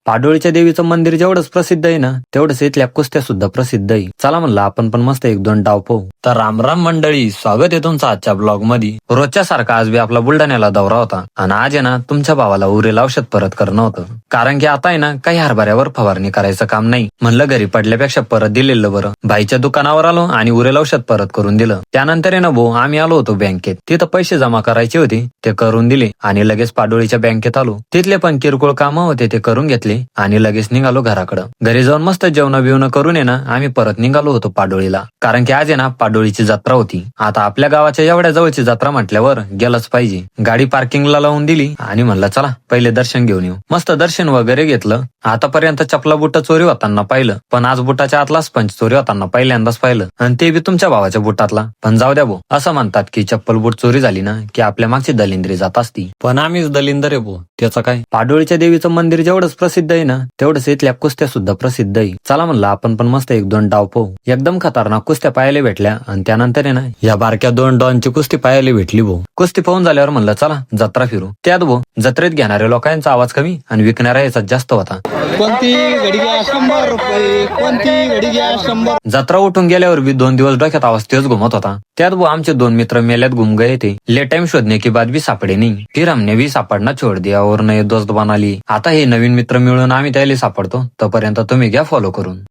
पाडोळीच्या देवीचं मंदिर जेवढंच प्रसिद्ध आहे ना, तेवढंच इथल्या कुस्त्या सुद्धा प्रसिद्ध आहे. चला म्हणलं आपण पण मस्त एक दोन डाव पाहू. तर राम राम मंडळी, स्वागत आहे तुमचं आजच्या ब्लॉग मध्ये. रोजच्या सारखा आज बी आपला बुलढाण्याला दौरा होता आणि आज आहे ना तुमच्या भावाला उरेल औषध परत करणं होतं. कारण की आता आहे ना काही हरभऱ्यावर फवारणी करायचं काम नाही. म्हणलं घरी पडल्यापेक्षा परत दिलेलं बरं. भाईच्या दुकानावर आलो आणि उरेल औषध परत करून दिलं. त्यानंतर आहे ना भाऊ आम्ही आलो होतो बँकेत. तिथं पैसे जमा करायचे होते, ते करून दिले आणि लगेच पाडोळीच्या बँकेत आलो. तिथले पण किरकोळ कामं होते ते करून घेतले आणि लगेच निघालो घराकडं. घरी जाऊन मस्त जेवण बिवणं करून आहे ना आम्ही परत निघालो होतो पाडोळीला. कारण की आज आहे ना पाडोळीची जत्रा होती. आता आपल्या गावाच्या एवढ्या जवळची जत्रा म्हटल्यावर गेलंच पाहिजे. गाडी पार्किंगला लावून दिली आणि म्हणलं चला पहिले दर्शन घेऊन येऊ. मस्त दर्शन वगैरे घेतलं. आतापर्यंत चपला बुट चोरी होताना पाहिलं, पण आज बुटाच्या आतला स्पंज चोरी होताना पहिल्यांदाच पाहिलं, आणि ते बी तुमच्या भावाच्या बुटातला. पण जाऊ द्या भाऊ, असं म्हणतात की चप्पल बुट चोरी झाली ना की आपल्या मागची दलिंद्री जात असती. पण आम्हीच दलिंदर आहे भाऊ, त्याचं काय. पाडोळीच्या देवीचं मंदिर जेवढंच प्रसिद्ध आहे ना, तेवढंच इथल्या कुस्त्या सुद्धा प्रसिद्ध आहे. चला म्हणलं आपण पण मस्त एक दोन डाव पाहू. एकदम खतरनाक कुस्त्या पाहायला भेटल्या आणि त्यानंतर आहे ना या बारक्या दोन डॉनची कुस्ती पाहायला भेटली भाऊ. कुस्ती पाहून झाल्यावर म्हणलं चला जत्रा फिरू. त्यात भाऊ जत्रेत घेणाऱ्या लोकांचा आवाज कमी आणि विकणाऱ्या याचा जास्त होता. कोणती घडी घ्या 100 रुपये, कोणती घडी घ्या 100. जत्रा उठून गेल्यावर भी 2 दिवस डोक्यात आवाज तेच घुमत होता. त्यात वो आमचे 2 मित्र मेल्यात घुम गए थे. ले टाइम शोधने के बाद भी सापडे नहीं. फिर हमने भी सापडना छोड़ दिया और नए दोस्त बना ली. आता हे नवीन मित्र मिळून आम्ही त्याला सापडतो. तोपर्यंत तुम्ही घ्या फॉलो करून.